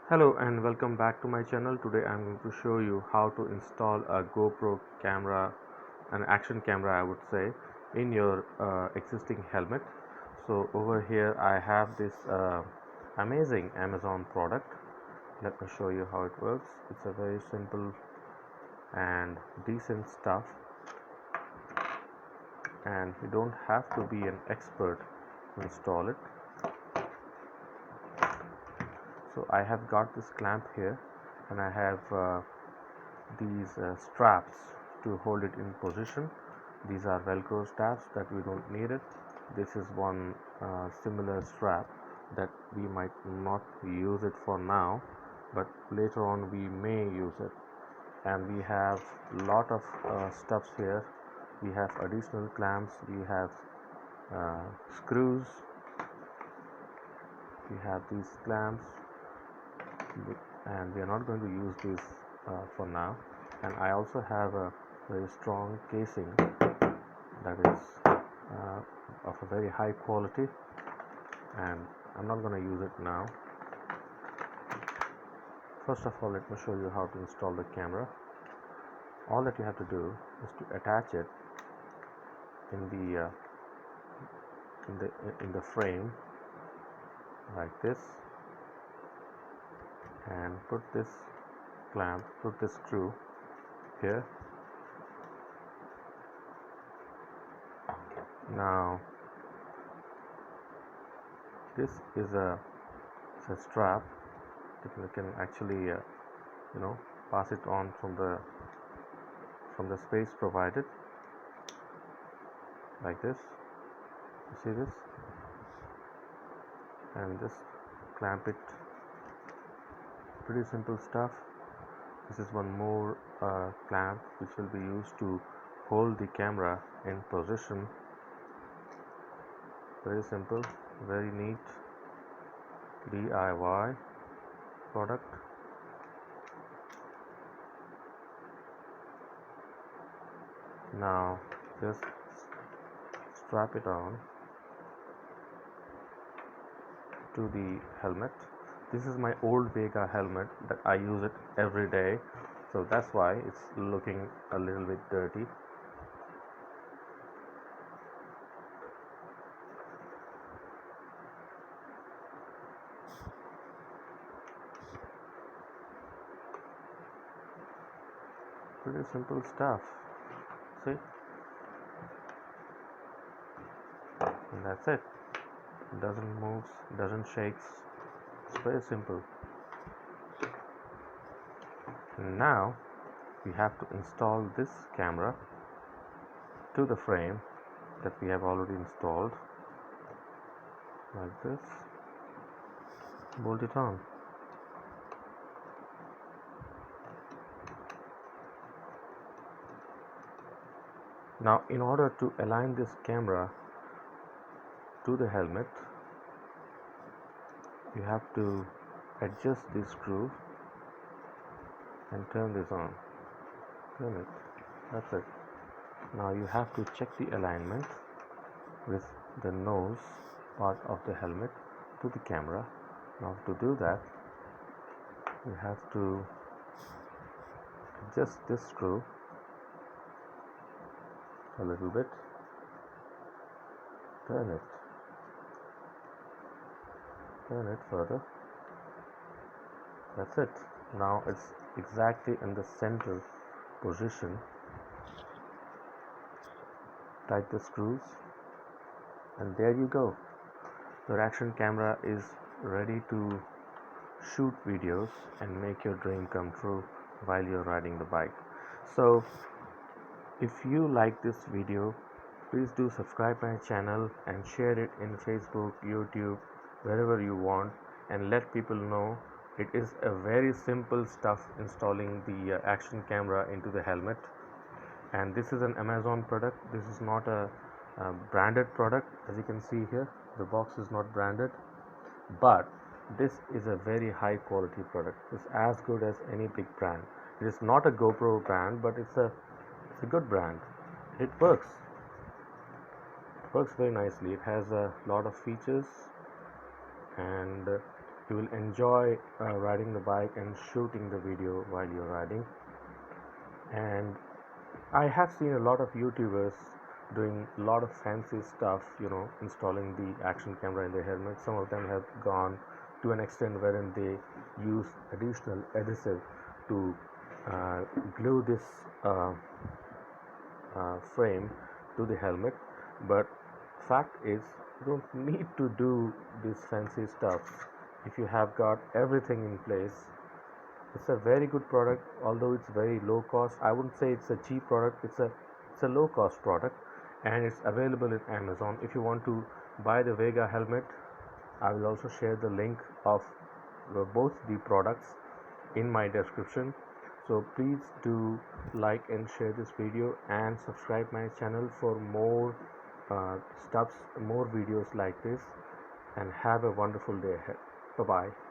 Hello and welcome back to my channel. Today I'm going to show you how to install a GoPro camera, an action camera I would say, in your existing helmet. So over here I have this amazing Amazon product. Let me show you how it works. It's a very simple and decent stuff, and you don't have to be an expert to install it. So I have got this clamp here, and I have these straps to hold it in position. These are velcro straps that we don't need it. This is one similar strap that we might not use it for now, but later on we may use it. And we have lot of stuffs here. We have additional clamps, we have screws, we have these clamps, and we are not going to use this for now. And I also have a very strong casing that is of a very high quality, and I'm not going to use it now. First of all, let me show you how to install the camera. All that you have to do is to attach it in the frame like this, and put this screw here. Now this is a strap that you can actually pass it on from the space provided like this. You see this, and just clamp it. Pretty simple stuff. This is one more clamp which will be used to hold the camera in position. Very simple, very neat DIY product. Now just strap it on to the helmet. This is my old Vega helmet that I use it every day, so that's why it's looking a little bit dirty. Pretty simple stuff. See? And that's it. It doesn't move, doesn't shakes. It's very simple. Now we have to install this camera to the frame that we have already installed like this. Bolt it on. Now in order to align this camera to the helmet, you have to adjust this screw and turn this on. Turn it. That's it. Now you have to check the alignment with the nose part of the helmet to the camera. Now to do that, you have to adjust this screw a little bit, turn it further. That's it. Now it's exactly in the center position. Tight the screws, and there you go. Your action camera is ready to shoot videos and make your dream come true while you're riding the bike. So if you like this video, please do subscribe my channel and share it in Facebook, YouTube, wherever you want, and let people know it is a very simple stuff installing the action camera into the helmet. And this is an Amazon product. This is not a branded product. As you can see here, the box is not branded, but this is a very high quality product. It's as good as any big brand. It is not a GoPro brand, but it's a good brand. It works very nicely. It has a lot of features, and You will enjoy riding the bike and shooting the video while you're riding. And I have seen a lot of YouTubers doing a lot of fancy stuff, installing the action camera in their helmet. Some of them have gone to an extent wherein they use additional adhesive to uh, glue this frame to the helmet. But fact is, you don't need to do this fancy stuff if you have got everything in place. It's a very good product, although it's very low cost. I wouldn't say it's a cheap product. It's a low cost product, and it's available in Amazon. If you want to buy the Vega helmet, I will also share the link of both the products in my description. So please do like and share this video and subscribe my channel for more stuffs, more videos like this, and have a wonderful day ahead. Bye bye.